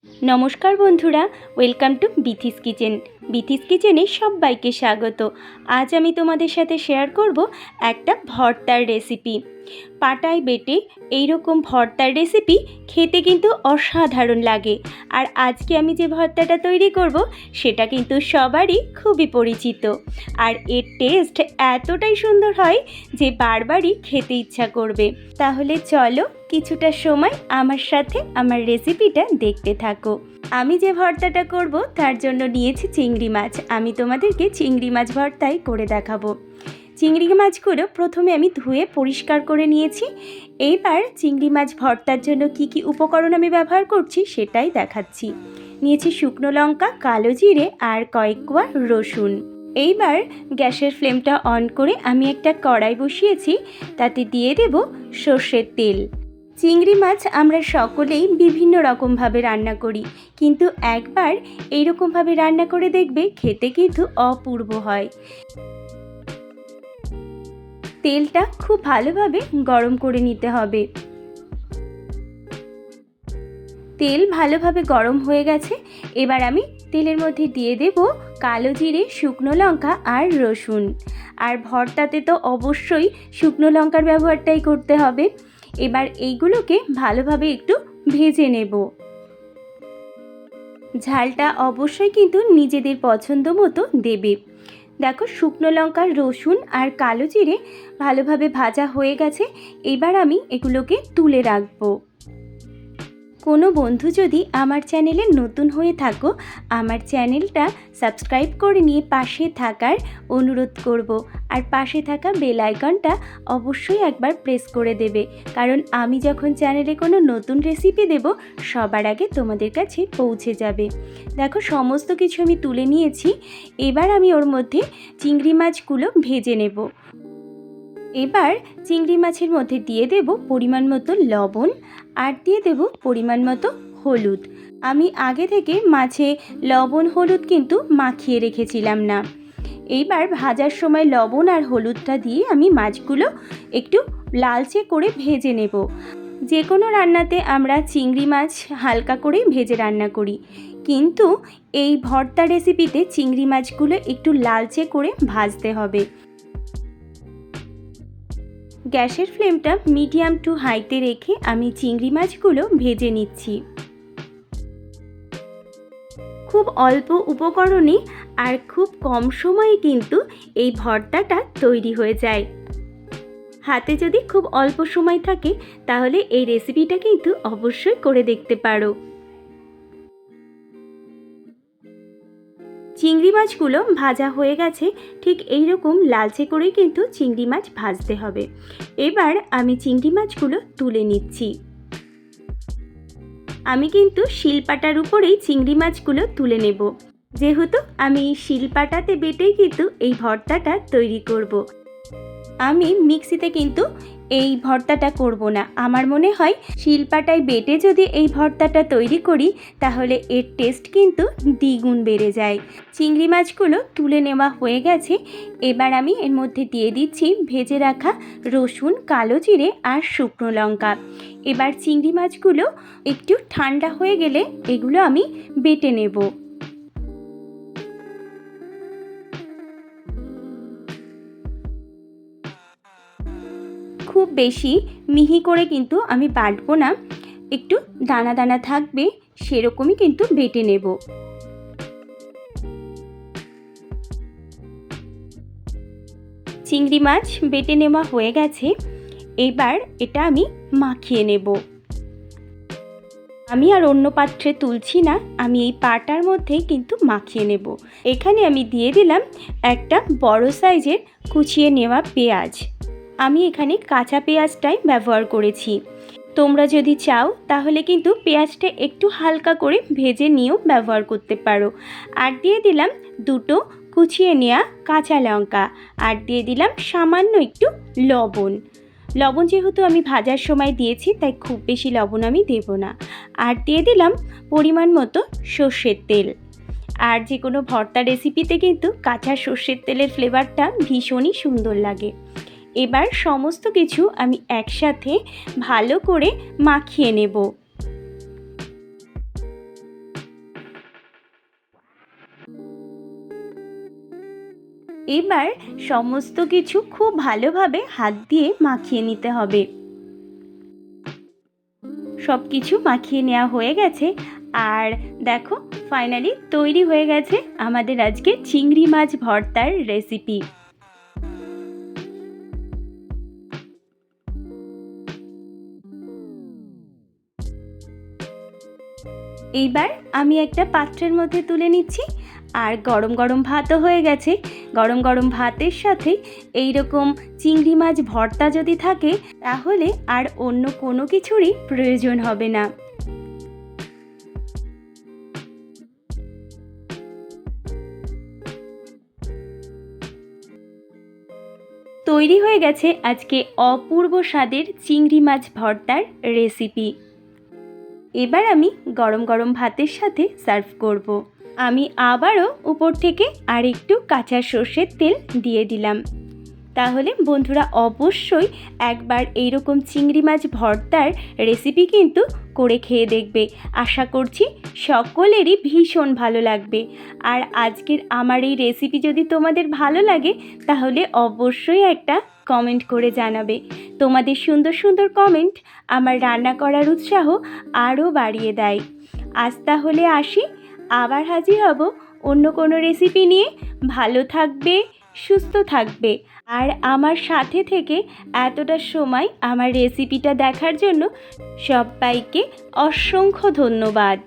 নমস্কার বন্ধুরা, welcome to Bithi's kitchen. Bithi's কিচেনে সবাইকে স্বাগত। আজ আমি তোমাদের সাথে শেয়ার করব একটা ভর্তার রেসিপি। পাটায় বেটে এইরকম ভর্তার রেসিপি খেতে কিন্তু অসাধারণ লাগে। আর আজকে আমি যে ভর্তাটা তৈরি করব সেটা কিন্তু সবারই খুবই পরিচিত। আর এর টেস্ট এতটাই সুন্দর হয় যে বারবারই খেতে ইচ্ছা করবে। তাহলে চলো কিছুটা সময় আমার সাথে আমার রেসিপিটা দেখতে থাকো। আমি যে ভর্তাটা করব তার জন্য নিয়েছি চিংড়ি মাছ। আমি তোমাদেরকে চিংড়ি মাছ ভর্তাই করে দেখাবো। চিংড়ি মাছগুলো প্রথমে আমি ধুয়ে পরিষ্কার করে নিয়েছি। এইবার চিংড়ি মাছ ভর্তার জন্য কি কি উপকরণ আমি ব্যবহার করছি সেটাই দেখাচ্ছি। নিয়েছি শুকনো লঙ্কা, কালো জিরে আর কয়েক কোয়া রসুন। এইবার গ্যাসের ফ্লেমটা অন করে আমি একটা কড়াই বসিয়েছি, তাতে দিয়ে দেব সর্ষের তেল। চিংড়ি মাছ আমরা সকলেই বিভিন্ন রকমভাবে রান্না করি, কিন্তু একবার এইরকমভাবে রান্না করে দেখবে খেতে কিন্তু অপূর্ব হয়। তেলটা খুব ভালোভাবে গরম করে নিতে হবে। তেল ভালোভাবে গরম হয়ে গেছে। এবার আমি তেলের মধ্যে দিয়ে দেব কালো জিরে, শুকনো লঙ্কা আর রসুন। আর ভর্তাতে তো অবশ্যই শুকনো লঙ্কার ব্যবহারটাই করতে হবে। এবার এইগুলোকে ভালোভাবে একটু ভেজে নেব। ঝালটা অবশ্যই কিন্তু নিজেদের পছন্দ মতো দেবে। দেখো, শুকনো লঙ্কা, রসুন আর কালো জিরে ভালোভাবে ভাজা হয়ে গেছে। এবার আমি এগুলোকে তুলে রাখবো। কোনো বন্ধু যদি আমার চ্যানেলে নতুন হয়ে থাকো, আমার চ্যানেলটা সাবস্ক্রাইব করে নিয়ে পাশে থাকার অনুরোধ করব। আর পাশে থাকা বেল আইকনটা অবশ্যই একবার প্রেস করে দেবে, কারণ আমি যখন চ্যানেলে কোনো নতুন রেসিপি দেব সবার আগে তোমাদের কাছে পৌঁছে যাবে। দেখো, সমস্ত কিছু আমি তুলে নিয়েছি। এবার আমি ওর মধ্যে চিংড়ি মাছগুলো ভেজে নেব। এবার চিংড়ি মাছের মধ্যে দিয়ে দেব পরিমাণ মতো লবণ আর দিয়ে দেব পরিমাণ মতো হলুদ। আমি আগে থেকে মাছে লবণ হলুদ কিন্তু মাখিয়ে রেখেছিলাম না। এইবার ভাজার সময় লবণ আর হলুদটা দিয়ে আমি মাছগুলো একটু লালচে করে ভেজে নেব। যে কোনো রান্নাতে আমরা চিংড়ি মাছ হালকা করে ভেজে রান্না করি, কিন্তু এই ভর্তা রেসিপিতে চিংড়ি মাছগুলো একটু লালচে করে ভাজতে হবে। গ্যাসের ফ্লেমটা মিডিয়াম টু হাইতে রেখে আমি চিংড়ি মাছগুলো ভেজে নিচ্ছি। খুব অল্প উপকরণে আর খুব কম সময়ে কিন্তু এই ভর্তাটা তৈরি হয়ে যায়। হাতে যদি খুব অল্প সময় থাকে তাহলে এই রেসিপিটা কিন্তু অবশ্যই করে দেখতে পারো। চিংড়ি মাছগুলো ভাজা হয়ে গেছে। ঠিক এই রকম লালচে করেই কিন্তু চিংড়ি মাছ ভাজতে হবে। এবার আমি চিংড়ি মাছগুলো তুলে নিচ্ছি। আমি কিন্তু শিলপাটার উপরেই চিংড়ি মাছগুলো তুলে নেব, যেহেতু আমি শিলপাটাতে বেটেই কিন্তু এই ভর্তাটা তৈরি করব। আমি মিক্সিতে কিন্তু এই ভর্তাটা করব না। আমার মনে হয় শিলপাটায় বেটে যদি এই ভর্তাটা তৈরি করি তাহলে এর টেস্ট কিন্তু দ্বিগুণ বেড়ে যায়। চিংড়ি মাছগুলো তুলে নেওয়া হয়ে গেছে। এবার আমি এর মধ্যে দিয়ে দিচ্ছি ভেজে রাখা রসুন, কালো জিরে আর শুকনো লঙ্কা। এবার চিংড়ি মাছগুলো একটু ঠান্ডা হয়ে গেলে এগুলো আমি বেটে নেব। খুব বেশি মিহি করে কিন্তু আমি বাটবো না, একটু দানা দানা থাকবে সেরকমই কিন্তু বেটে নেব। চিংড়ি মাছ বেটে নেওয়া হয়ে গেছে। এবার এটা আমি মাখিয়ে নেব। আমি আর অন্য পাত্রে তুলছি না, আমি এই পাটার মধ্যেই কিন্তু মাখিয়ে নেব। এখানে আমি দিয়ে দিলাম একটা বড় সাইজের কুচিয়ে নেওয়া পেঁয়াজ। আমি এখানে কাঁচা পেঁয়াজটাই ব্যবহার করেছি। তোমরা যদি চাও তাহলে কিন্তু পেঁয়াজটা একটু হালকা করে ভেজে নিয়েও ব্যবহার করতে পারো। আর দিয়ে দিলাম দুটো কুচিয়ে নেওয়া কাঁচা লঙ্কা, আর দিয়ে দিলাম সামান্য একটু লবণ। লবণ যেহেতু আমি ভাজার সময় দিয়েছি তাই খুব বেশি লবণ আমি দেব না। আর দিয়ে দিলাম পরিমাণ মতো সর্ষের তেল। আর যে কোনো ভর্তা রেসিপিতে কিন্তু কাঁচা সর্ষের তেলের ফ্লেভারটা ভীষণই সুন্দর লাগে। এবার সমস্ত কিছু আমি একসাথে ভালো করে মাখিয়ে নেব। এবার সমস্ত কিছু খুব ভালোভাবে হাত দিয়ে মাখিয়ে নিতে হবে। সব কিছু মাখিয়ে নেওয়া হয়ে গেছে, আর দেখো ফাইনালি তৈরি হয়ে গেছে আমাদের আজকে চিংড়ি মাছ ভর্তার রেসিপি। এইবার আমি একটা পাত্রের মধ্যে তুলে নিচ্ছি, আর গরম গরম ভাতও হয়ে গেছে। গরম গরম ভাতের সাথে এই রকম চিংড়ি মাছ ভর্তা যদি থাকে তাহলে আর অন্য কোনো কিছুরই প্রয়োজন হবে না। তৈরি হয়ে গেছে আজকে অপূর্ব স্বাদের চিংড়ি মাছ ভর্তার রেসিপি। এবার আমি গরম গরম ভাতের সাথে সার্ভ করব। আমি আবারও উপর থেকে আর একটু কাঁচা সর্ষের তেল দিয়ে দিলাম। তাহলে বন্ধুরা অবশ্যই একবার এইরকম চিংড়ি মাছ ভর্তার রেসিপি কিন্তু করে খেয়ে দেখবে। আশা করছি সকলেরই ভীষণ ভালো লাগবে। আর আজকের আমার এই রেসিপি যদি তোমাদের ভালো লাগে তাহলে অবশ্যই একটা কমেন্ট করে জানাবে। তোমাদের সুন্দর সুন্দর কমেন্ট আমার রান্না করার উৎসাহ আরও বাড়িয়ে দেয়। আজ তাহলে আসি, আবার হাজির হব অন্য কোনো রেসিপি নিয়ে। ভালো থাকবে, সুস্থ থাকবে, আর আমার সাথে থেকে এতটা সময় আমার রেসিপিটা দেখার জন্য সবাইকে অসংখ্য ধন্যবাদ।